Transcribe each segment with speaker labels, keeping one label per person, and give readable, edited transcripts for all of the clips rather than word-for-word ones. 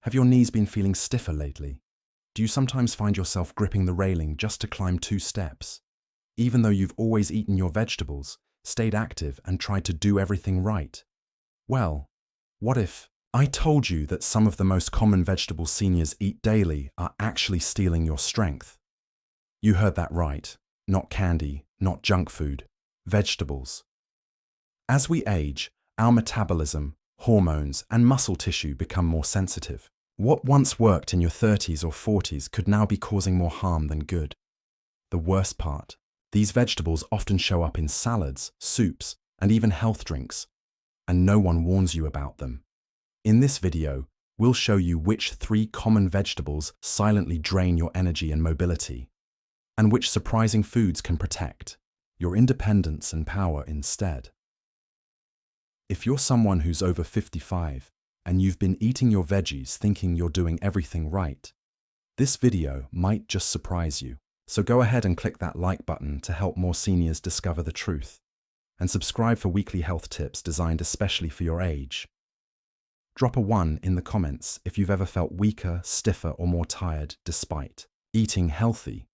Speaker 1: Have your knees been feeling stiffer lately? Do you sometimes find yourself gripping the railing just to climb 2 steps? Even though you've always eaten your vegetables, stayed active, and tried to do everything right? Well, what if I told you that some of the most common vegetables seniors eat daily are actually stealing your strength? You heard that right. Not candy, not junk food, vegetables. As we age, our metabolism, hormones, and muscle tissue become more sensitive. What once worked in your 30s or 40s could now be causing more harm than good. The worst part, these vegetables often show up in salads, soups, and even health drinks, and no one warns you about them. In this video, we'll show you which 3 common vegetables silently drain your energy and mobility, and which surprising foods can protect your independence and power instead. If you're someone who's over 55 and you've been eating your veggies thinking you're doing everything right, this video might just surprise you. So go ahead and click that like button to help more seniors discover the truth, and subscribe for weekly health tips designed especially for your age. Drop a 1 in the comments if you've ever felt weaker, stiffer, or more tired despite eating healthy,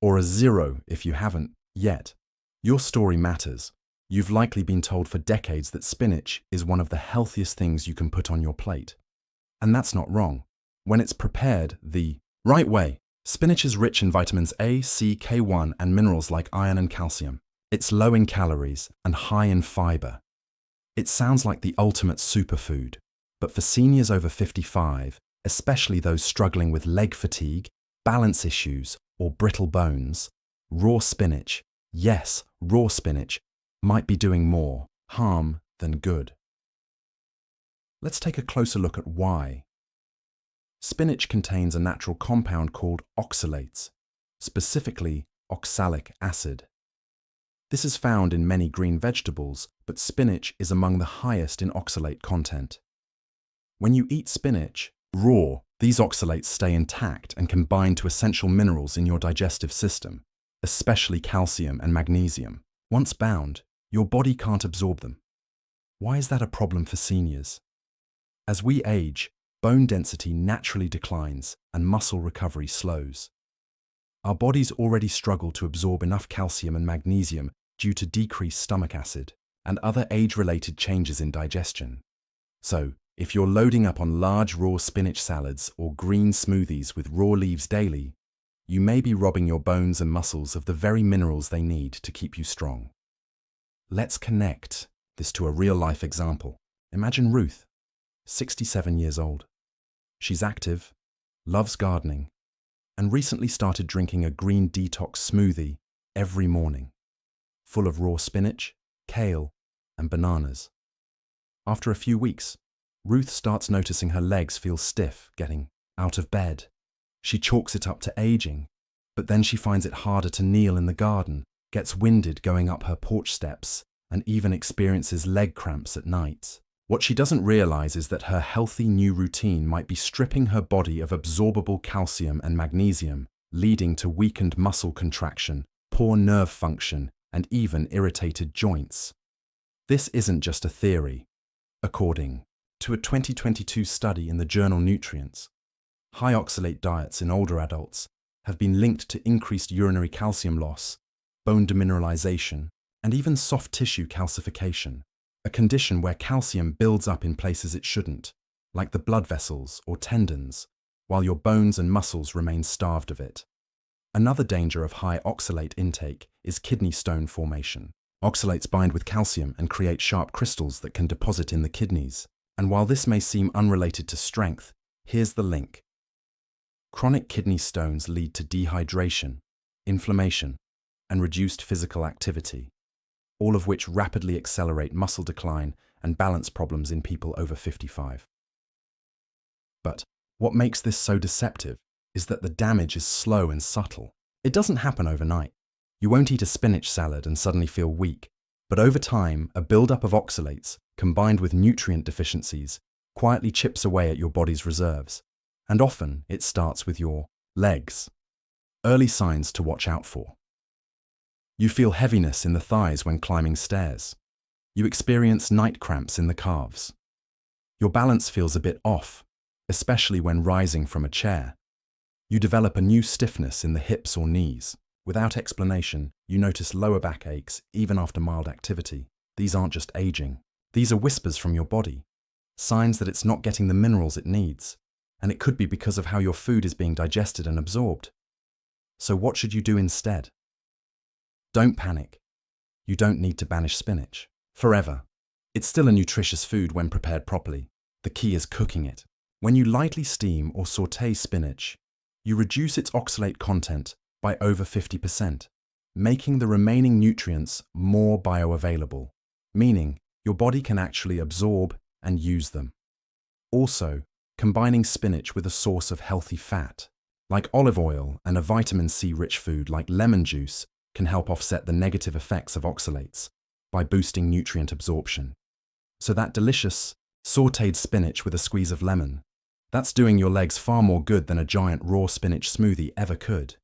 Speaker 1: or a 0 if you haven't yet. Your story matters. You've likely been told for decades that spinach is one of the healthiest things you can put on your plate. And that's not wrong. When it's prepared the right way, spinach is rich in vitamins A, C, K1, and minerals like iron and calcium. It's low in calories and high in fiber. It sounds like the ultimate superfood, but for seniors over 55, especially those struggling with leg fatigue, balance issues, or brittle bones, raw spinach, yes, raw spinach, might be doing more harm than good. Let's take a closer look at why. Spinach contains a natural compound called oxalates, specifically oxalic acid. This is found in many green vegetables, but spinach is among the highest in oxalate content. When you eat spinach raw, these oxalates stay intact and can bind to essential minerals in your digestive system, especially calcium and magnesium. Once bound, your body can't absorb them. Why is that a problem for seniors? As we age, bone density naturally declines and muscle recovery slows. Our bodies already struggle to absorb enough calcium and magnesium due to decreased stomach acid and other age-related changes in digestion. So, if you're loading up on large raw spinach salads or green smoothies with raw leaves daily, you may be robbing your bones and muscles of the very minerals they need to keep you strong. Let's connect this to a real-life example. Imagine Ruth, 67 years old. She's active, loves gardening, and recently started drinking a green detox smoothie every morning, full of raw spinach, kale, and bananas. After a few weeks, Ruth starts noticing her legs feel stiff getting out of bed. She chalks it up to aging, but then she finds it harder to kneel in the garden, gets winded going up her porch steps, and even experiences leg cramps at night. What she doesn't realize is that her healthy new routine might be stripping her body of absorbable calcium and magnesium, leading to weakened muscle contraction, poor nerve function, and even irritated joints. This isn't just a theory. According to a 2022 study in the journal Nutrients, high oxalate diets in older adults have been linked to increased urinary calcium loss, bone demineralization, and even soft tissue calcification, a condition where calcium builds up in places it shouldn't, like the blood vessels or tendons, while your bones and muscles remain starved of it. Another danger of high oxalate intake is kidney stone formation. Oxalates bind with calcium and create sharp crystals that can deposit in the kidneys. And while this may seem unrelated to strength, here's the link. Chronic kidney stones lead to dehydration, inflammation, and reduced physical activity, all of which rapidly accelerate muscle decline and balance problems in people over 55. But what makes this so deceptive is that the damage is slow and subtle. It doesn't happen overnight. You won't eat a spinach salad and suddenly feel weak, but over time, a buildup of oxalates, combined with nutrient deficiencies, quietly chips away at your body's reserves. And often, it starts with your legs. Early signs to watch out for. You feel heaviness in the thighs when climbing stairs. You experience night cramps in the calves. Your balance feels a bit off, especially when rising from a chair. You develop a new stiffness in the hips or knees. Without explanation, you notice lower back aches even after mild activity. These aren't just aging. These are whispers from your body, signs that it's not getting the minerals it needs, and it could be because of how your food is being digested and absorbed. So what should you do instead? Don't panic. You don't need to banish spinach forever. It's still a nutritious food when prepared properly. The key is cooking it. When you lightly steam or sauté spinach, you reduce its oxalate content by over 50%, making the remaining nutrients more bioavailable, meaning your body can actually absorb and use them. Also, combining spinach with a source of healthy fat, like olive oil, and a vitamin C-rich food like lemon juice can help offset the negative effects of oxalates by boosting nutrient absorption. So that delicious, sautéed spinach with a squeeze of lemon, that's doing your legs far more good than a giant raw spinach smoothie ever could.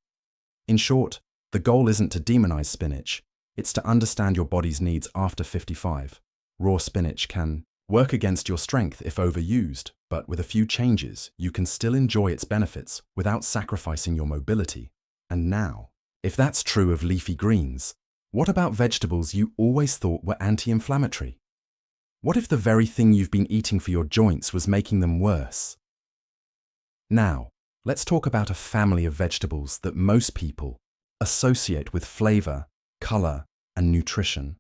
Speaker 1: In short, the goal isn't to demonize spinach, it's to understand your body's needs after 55. Raw spinach can work against your strength if overused, but with a few changes, you can still enjoy its benefits without sacrificing your mobility. And now, if that's true of leafy greens, what about vegetables you always thought were anti-inflammatory? What if the very thing you've been eating for your joints was making them worse? Now, let's talk about a family of vegetables that most people associate with flavor, color, and nutrition.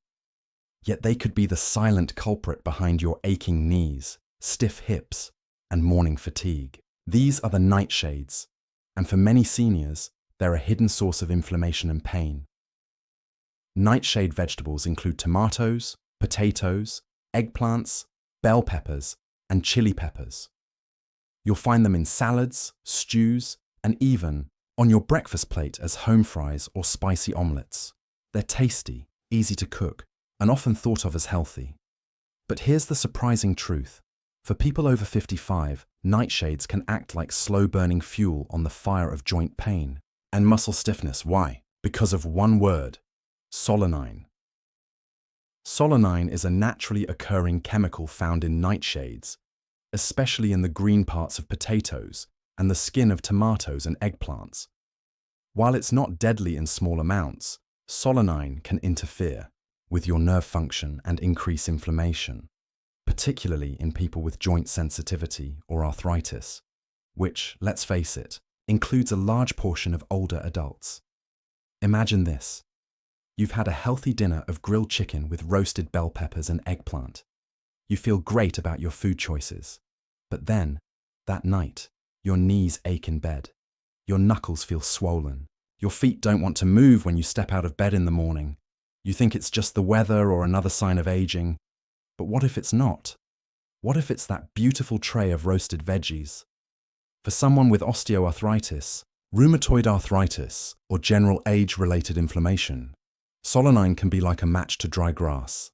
Speaker 1: Yet they could be the silent culprit behind your aching knees, stiff hips, and morning fatigue. These are the nightshades, and for many seniors, they're a hidden source of inflammation and pain. Nightshade vegetables include tomatoes, potatoes, eggplants, bell peppers, and chili peppers. You'll find them in salads, stews, and even on your breakfast plate as home fries or spicy omelets. They're tasty, easy to cook, and often thought of as healthy. But here's the surprising truth. For people over 55, nightshades can act like slow-burning fuel on the fire of joint pain and muscle stiffness. Why? Because of one word: solanine. Solanine is a naturally occurring chemical found in nightshades, especially in the green parts of potatoes and the skin of tomatoes and eggplants. While it's not deadly in small amounts, solanine can interfere with your nerve function and increase inflammation, particularly in people with joint sensitivity or arthritis, which, let's face it, includes a large portion of older adults. Imagine this. You've had a healthy dinner of grilled chicken with roasted bell peppers and eggplant. You feel great about your food choices. But then, that night, your knees ache in bed. Your knuckles feel swollen. Your feet don't want to move when you step out of bed in the morning. You think it's just the weather or another sign of aging. But what if it's not? What if it's that beautiful tray of roasted veggies? For someone with osteoarthritis, rheumatoid arthritis, or general age-related inflammation, solanine can be like a match to dry grass.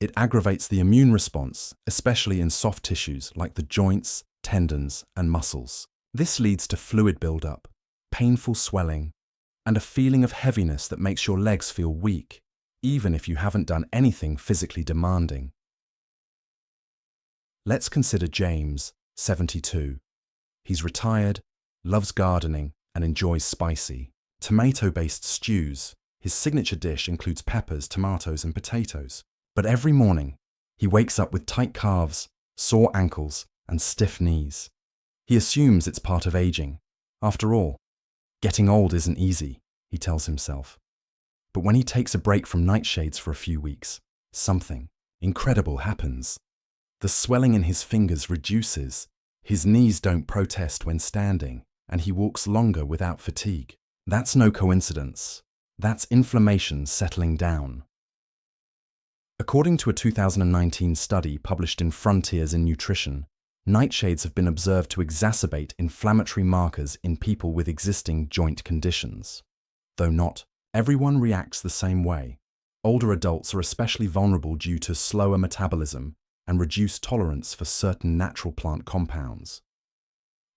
Speaker 1: It aggravates the immune response, especially in soft tissues like the joints, tendons, and muscles. This leads to fluid buildup, painful swelling, and a feeling of heaviness that makes your legs feel weak, even if you haven't done anything physically demanding. Let's consider James, 72. He's retired, loves gardening, and enjoys spicy, tomato-based stews. His signature dish includes peppers, tomatoes, and potatoes. But every morning, he wakes up with tight calves, sore ankles, and stiff knees. He assumes it's part of aging. After all, getting old isn't easy, he tells himself. But when he takes a break from nightshades for a few weeks, something incredible happens. The swelling in his fingers reduces, his knees don't protest when standing, and he walks longer without fatigue. That's no coincidence. That's inflammation settling down. According to a 2019 study published in Frontiers in Nutrition, nightshades have been observed to exacerbate inflammatory markers in people with existing joint conditions. Though not everyone reacts the same way. Older adults are especially vulnerable due to slower metabolism and reduced tolerance for certain natural plant compounds.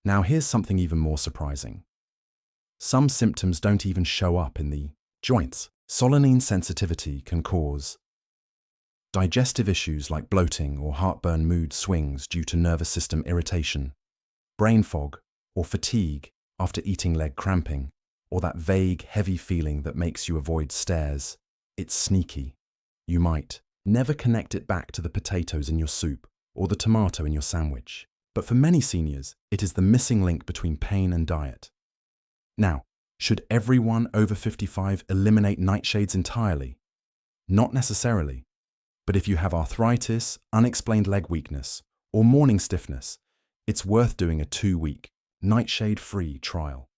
Speaker 1: Now here's something even more surprising. Some symptoms don't even show up in the joints. Solanine sensitivity can cause digestive issues like bloating or heartburn, mood swings due to nervous system irritation, brain fog, or fatigue after eating leg cramping, or that vague, heavy feeling that makes you avoid stairs. It's sneaky. You might never connect it back to the potatoes in your soup or the tomato in your sandwich. But for many seniors, it is the missing link between pain and diet. Now, should everyone over 55 eliminate nightshades entirely? Not necessarily. But if you have arthritis, unexplained leg weakness, or morning stiffness, it's worth doing a 2-week, nightshade-free trial.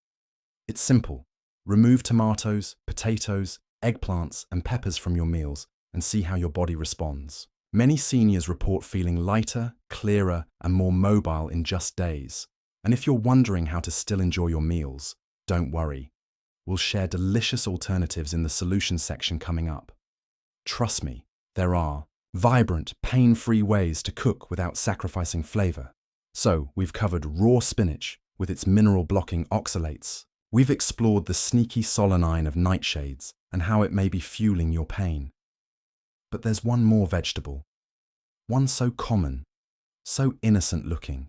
Speaker 1: It's simple. Remove tomatoes, potatoes, eggplants, and peppers from your meals and see how your body responds. Many seniors report feeling lighter, clearer, and more mobile in just days. And if you're wondering how to still enjoy your meals, don't worry. We'll share delicious alternatives in the solutions section coming up. Trust me, there are vibrant, pain-free ways to cook without sacrificing flavor. So, we've covered raw spinach with its mineral-blocking oxalates. We've explored the sneaky solanine of nightshades and how it may be fueling your pain. But there's one more vegetable, one so common, so innocent-looking,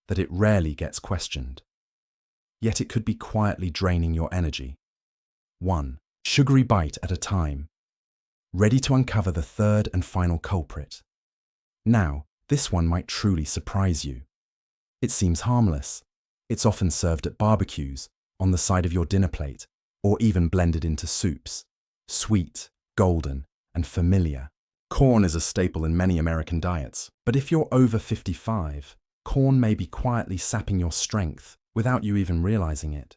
Speaker 1: that it rarely gets questioned. Yet it could be quietly draining your energy. One sugary bite at a time, ready to uncover the third and final culprit. Now, this one might truly surprise you. It seems harmless. It's often served at barbecues, on the side of your dinner plate, or even blended into soups. Sweet, golden, and familiar. Corn is a staple in many American diets, but if you're over 55, corn may be quietly sapping your strength without you even realizing it.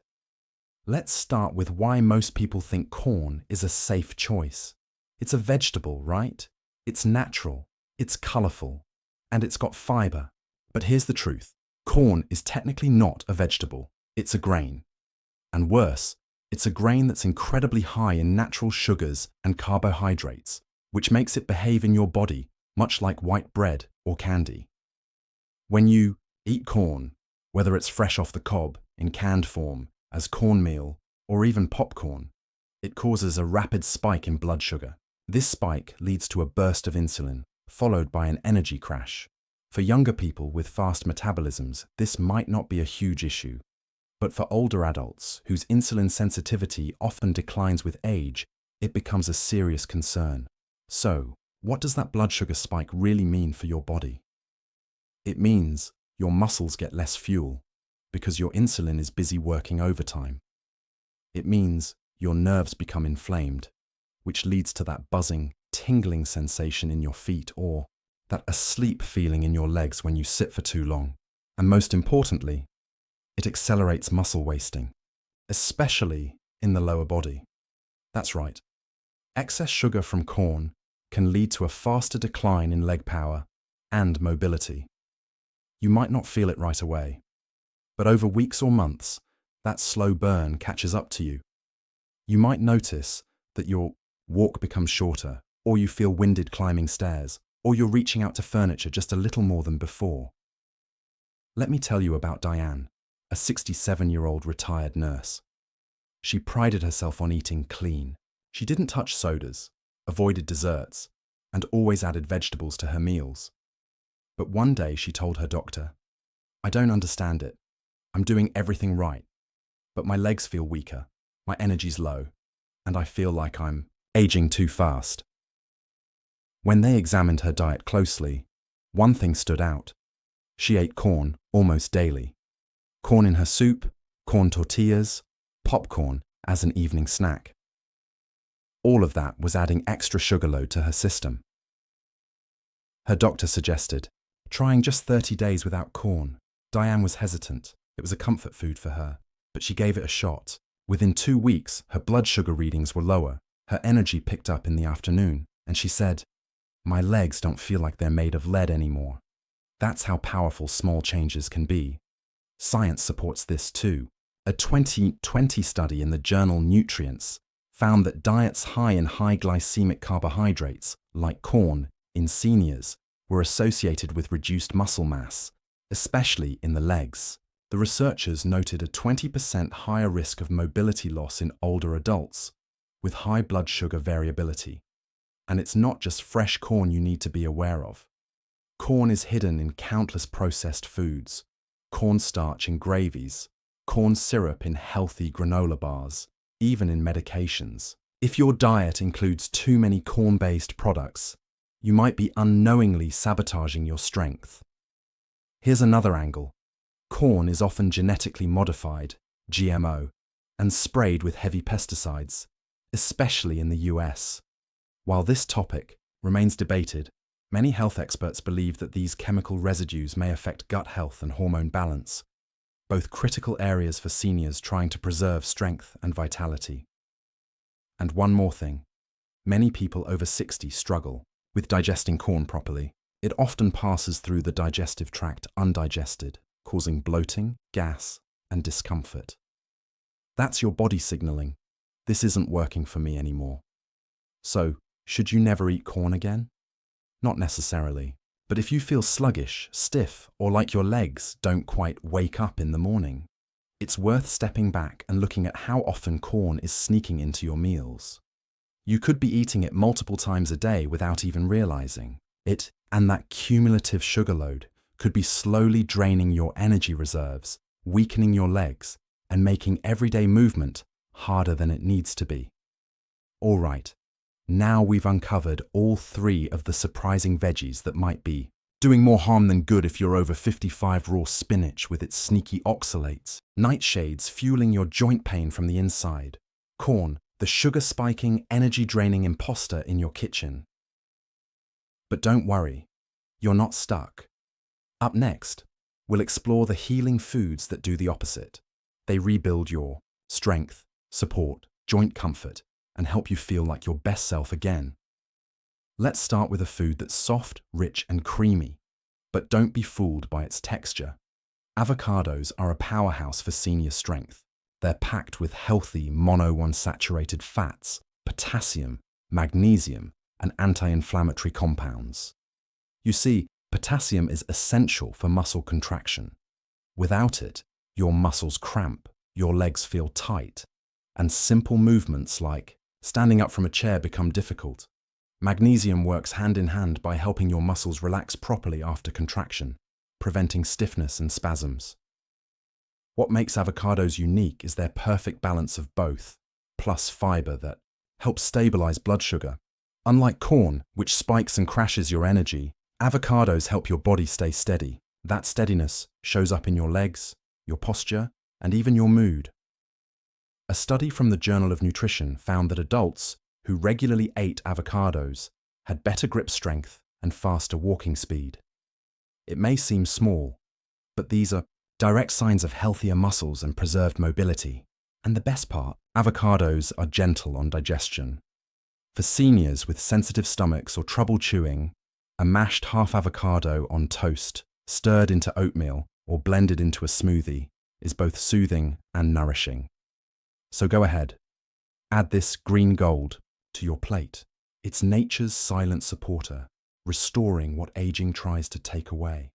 Speaker 1: Let's start with why most people think corn is a safe choice. It's a vegetable, right? It's natural, it's colorful, and it's got fiber. But here's the truth. Corn is technically not a vegetable. It's a grain. And worse, it's a grain that's incredibly high in natural sugars and carbohydrates, which makes it behave in your body much like white bread or candy. When you eat corn, whether it's fresh off the cob, in canned form, as cornmeal, or even popcorn, it causes a rapid spike in blood sugar. This spike leads to a burst of insulin, followed by an energy crash. For younger people with fast metabolisms, this might not be a huge issue. But for older adults, whose insulin sensitivity often declines with age, it becomes a serious concern. So, what does that blood sugar spike really mean for your body? It means your muscles get less fuel because your insulin is busy working overtime. It means your nerves become inflamed, which leads to that buzzing, tingling sensation in your feet or that asleep feeling in your legs when you sit for too long. And most importantly, it accelerates muscle wasting, especially in the lower body. That's right. Excess sugar from corn can lead to a faster decline in leg power and mobility. You might not feel it right away, but over weeks or months, that slow burn catches up to you. You might notice that your walk becomes shorter, or you feel winded climbing stairs, or you're reaching out to furniture just a little more than before. Let me tell you about Diane, a 67-year-old retired nurse. She prided herself on eating clean. She didn't touch sodas, avoided desserts, and always added vegetables to her meals. But one day she told her doctor, "I don't understand it. I'm doing everything right, but my legs feel weaker, my energy's low, and I feel like I'm aging too fast." When they examined her diet closely, one thing stood out. She ate corn almost daily. Corn in her soup, corn tortillas, popcorn as an evening snack. All of that was adding extra sugar load to her system. Her doctor suggested trying just 30 days without corn. Diane was hesitant. It was a comfort food for her, but she gave it a shot. Within 2 weeks, her blood sugar readings were lower. Her energy picked up in the afternoon, and she said, "My legs don't feel like they're made of lead anymore." That's how powerful small changes can be. Science supports this too. A 2020 study in the journal Nutrients found that diets high in high glycemic carbohydrates, like corn, in seniors, were associated with reduced muscle mass, especially in the legs. The researchers noted a 20% higher risk of mobility loss in older adults, with high blood sugar variability. And it's not just fresh corn you need to be aware of. Corn is hidden in countless processed foods. cornstarch in gravies, corn syrup in healthy granola bars, even in medications. If your diet includes too many corn-based products, you might be unknowingly sabotaging your strength. Here's another angle. Corn is often genetically modified, GMO, and sprayed with heavy pesticides, especially in the US. While this topic remains debated, many health experts believe that these chemical residues may affect gut health and hormone balance, both critical areas for seniors trying to preserve strength and vitality. And one more thing, many people over 60 struggle with digesting corn properly. It often passes through the digestive tract undigested, causing bloating, gas, and discomfort. That's your body signaling, this isn't working for me anymore. So, should you never eat corn again? Not necessarily. But if you feel sluggish, stiff, or like your legs don't quite wake up in the morning, it's worth stepping back and looking at how often corn is sneaking into your meals. You could be eating it multiple times a day without even realizing it, and that cumulative sugar load could be slowly draining your energy reserves, weakening your legs, and making everyday movement harder than it needs to be. All right. Now we've uncovered all three of the surprising veggies that might be doing more harm than good if you're over 55. Raw spinach with its sneaky oxalates, nightshades fueling your joint pain from the inside, corn, the sugar-spiking, energy-draining imposter in your kitchen. But don't worry, you're not stuck. Up next, we'll explore the healing foods that do the opposite. They rebuild your strength, support, joint comfort, and help you feel like your best self again. Let's start with a food that's soft, rich, and creamy, but don't be fooled by its texture. Avocados are a powerhouse for senior strength. They're packed with healthy monounsaturated fats, potassium, magnesium, and anti-inflammatory compounds. You see, potassium is essential for muscle contraction. Without it, your muscles cramp, your legs feel tight, and simple movements like standing up from a chair become difficult. Magnesium works hand in hand by helping your muscles relax properly after contraction, preventing stiffness and spasms. What makes avocados unique is their perfect balance of both, plus fiber that helps stabilize blood sugar. Unlike corn, which spikes and crashes your energy, avocados help your body stay steady. That steadiness shows up in your legs, your posture, and even your mood. A study from the Journal of Nutrition found that adults who regularly ate avocados had better grip strength and faster walking speed. It may seem small, but these are direct signs of healthier muscles and preserved mobility. And the best part, avocados are gentle on digestion. For seniors with sensitive stomachs or trouble chewing, a mashed half avocado on toast, stirred into oatmeal, or blended into a smoothie is both soothing and nourishing. So go ahead, add this green gold to your plate. It's nature's silent supporter, restoring what aging tries to take away.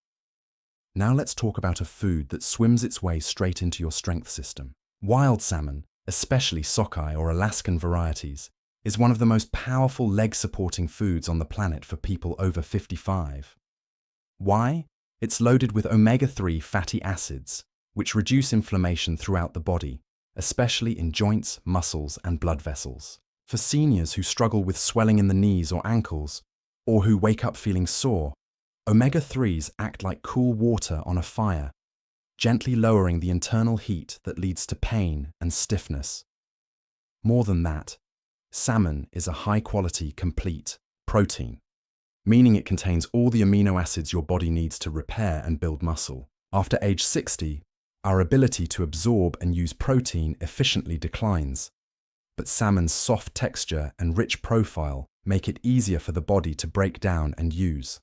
Speaker 1: Now let's talk about a food that swims its way straight into your strength system. Wild salmon, especially sockeye or Alaskan varieties, is one of the most powerful leg-supporting foods on the planet for people over 55. Why? It's loaded with omega-3 fatty acids, which reduce inflammation throughout the body, especially in joints, muscles, and blood vessels. For seniors who struggle with swelling in the knees or ankles, or who wake up feeling sore, omega-3s act like cool water on a fire, gently lowering the internal heat that leads to pain and stiffness. More than that, salmon is a high-quality, complete protein, meaning it contains all the amino acids your body needs to repair and build muscle. After age 60, our ability to absorb and use protein efficiently declines, but salmon's soft texture and rich profile make it easier for the body to break down and use.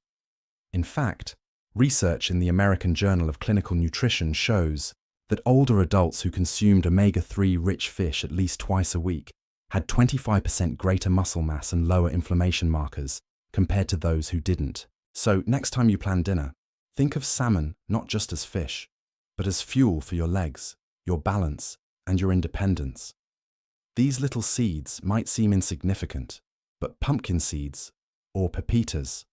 Speaker 1: In fact, research in the American Journal of Clinical Nutrition shows that older adults who consumed omega-3 rich fish at least twice a week had 25% greater muscle mass and lower inflammation markers compared to those who didn't. So next time you plan dinner, think of salmon not just as fish, but as fuel for your legs, your balance, and your independence. These little seeds might seem insignificant, but pumpkin seeds, or pepitas,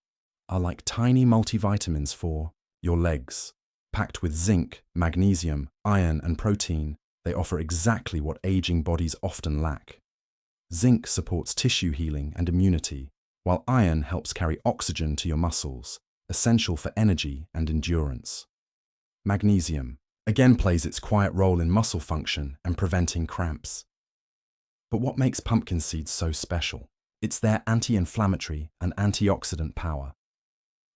Speaker 1: are like tiny multivitamins for your legs. Packed with zinc, magnesium, iron, and protein, they offer exactly what aging bodies often lack. Zinc supports tissue healing and immunity, while iron helps carry oxygen to your muscles, essential for energy and endurance. Magnesium, again, plays its quiet role in muscle function and preventing cramps. But what makes pumpkin seeds so special? It's their anti-inflammatory and antioxidant power,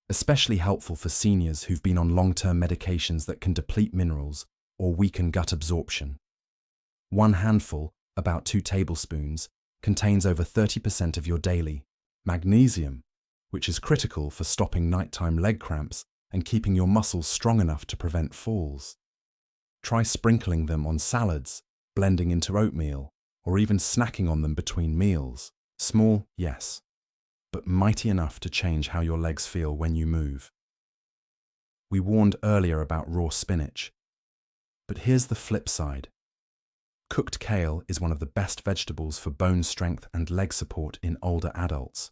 Speaker 1: especially helpful for seniors who've been on long-term medications that can deplete minerals or weaken gut absorption. One handful, about 2 tablespoons, contains over 30% of your daily magnesium, which is critical for stopping nighttime leg cramps and keeping your muscles strong enough to prevent falls. Try sprinkling them on salads, blending into oatmeal, or even snacking on them between meals. Small, yes, but mighty enough to change how your legs feel when you move. We warned earlier about raw spinach, but here's the flip side. Cooked kale is one of the best vegetables for bone strength and leg support in older adults.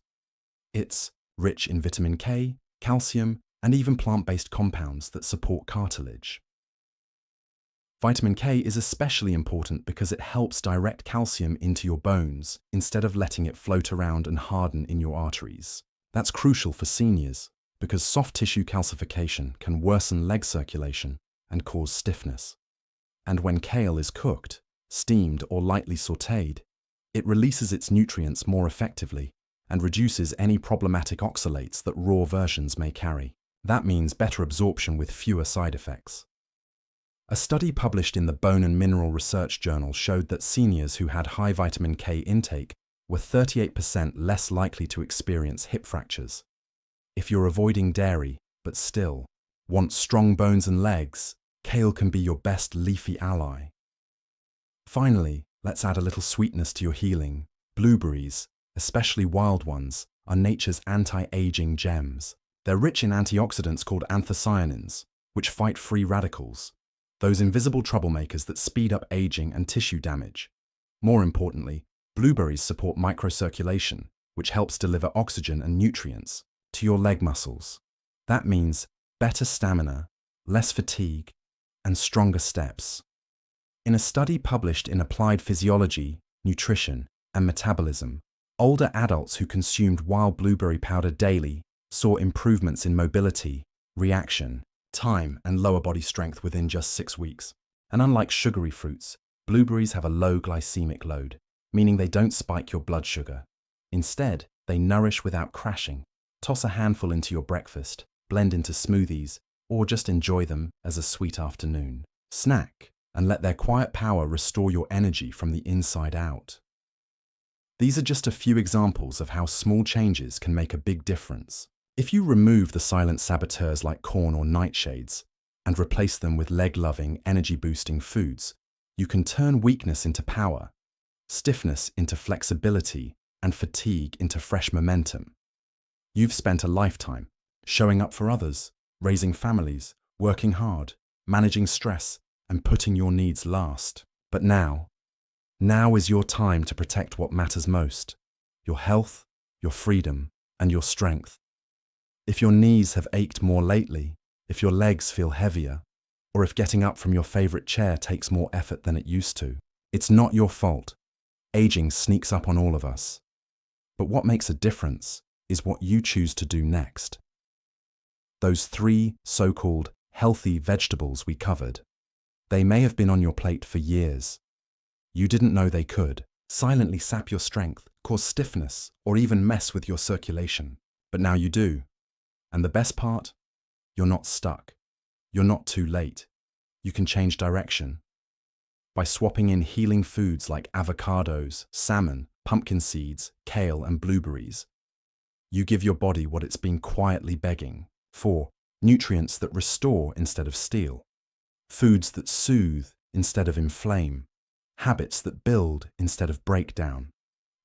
Speaker 1: It's rich in vitamin K, calcium, and even plant-based compounds that support cartilage. Vitamin K is especially important because it helps direct calcium into your bones instead of letting it float around and harden in your arteries. That's crucial for seniors because soft tissue calcification can worsen leg circulation and cause stiffness. And when kale is cooked, steamed, or lightly sautéed, it releases its nutrients more effectively and reduces any problematic oxalates that raw versions may carry. That means better absorption with fewer side effects. A study published in the Bone and Mineral Research Journal showed that seniors who had high vitamin K intake were 38% less likely to experience hip fractures. If you're avoiding dairy, but still want strong bones and legs, kale can be your best leafy ally. Finally, let's add a little sweetness to your healing. Blueberries, especially wild ones, are nature's anti-aging gems. They're rich in antioxidants called anthocyanins, which fight free radicals, those invisible troublemakers that speed up aging and tissue damage. More importantly, blueberries support microcirculation, which helps deliver oxygen and nutrients to your leg muscles. That means better stamina, less fatigue, and stronger steps. In a study published in Applied Physiology, Nutrition, and Metabolism, older adults who consumed wild blueberry powder daily saw improvements in mobility, reaction, time, and lower body strength within just 6 weeks. And unlike sugary fruits, blueberries have a low glycemic load, meaning they don't spike your blood sugar. Instead, they nourish without crashing. Toss a handful into your breakfast, blend into smoothies, or just enjoy them as a sweet afternoon snack, and let their quiet power restore your energy from the inside out. These are just a few examples of how small changes can make a big difference. If you remove the silent saboteurs like corn or nightshades and replace them with leg-loving, energy-boosting foods, you can turn weakness into power, stiffness into flexibility, and fatigue into fresh momentum. You've spent a lifetime showing up for others, raising families, working hard, managing stress, and putting your needs last. But now is your time to protect what matters most: your health, your freedom, and your strength. If your knees have ached more lately, if your legs feel heavier, or if getting up from your favorite chair takes more effort than it used to, it's not your fault. Aging sneaks up on all of us. But what makes a difference is what you choose to do next. Those 3 so-called healthy vegetables we covered, they may have been on your plate for years. You didn't know they could silently sap your strength, cause stiffness, or even mess with your circulation. But now you do. And the best part? You're not stuck. You're not too late. You can change direction. By swapping in healing foods like avocados, salmon, pumpkin seeds, kale, and blueberries, you give your body what it's been quietly begging for: nutrients that restore instead of steal, foods that soothe instead of inflame, habits that build instead of break down.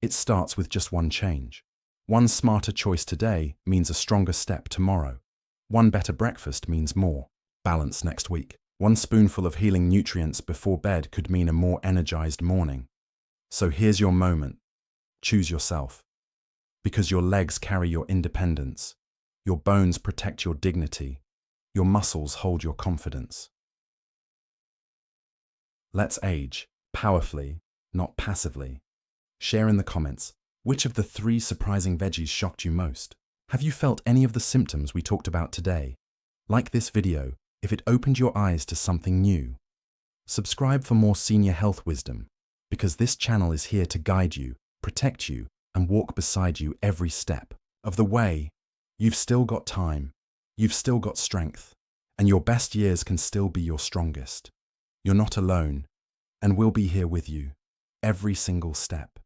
Speaker 1: It starts with just one change. One smarter choice today means a stronger step tomorrow. One better breakfast means more balance next week. One spoonful of healing nutrients before bed could mean a more energized morning. So here's your moment. Choose yourself. Because your legs carry your independence. Your bones protect your dignity. Your muscles hold your confidence. Let's age, powerfully, not passively. Share in the comments, which of the 3 surprising veggies shocked you most? Have you felt any of the symptoms we talked about today? Like this video if it opened your eyes to something new. Subscribe for more senior health wisdom, because this channel is here to guide you, protect you, and walk beside you every step of the way. You've still got time, you've still got strength, and your best years can still be your strongest. You're not alone, and we'll be here with you, every single step.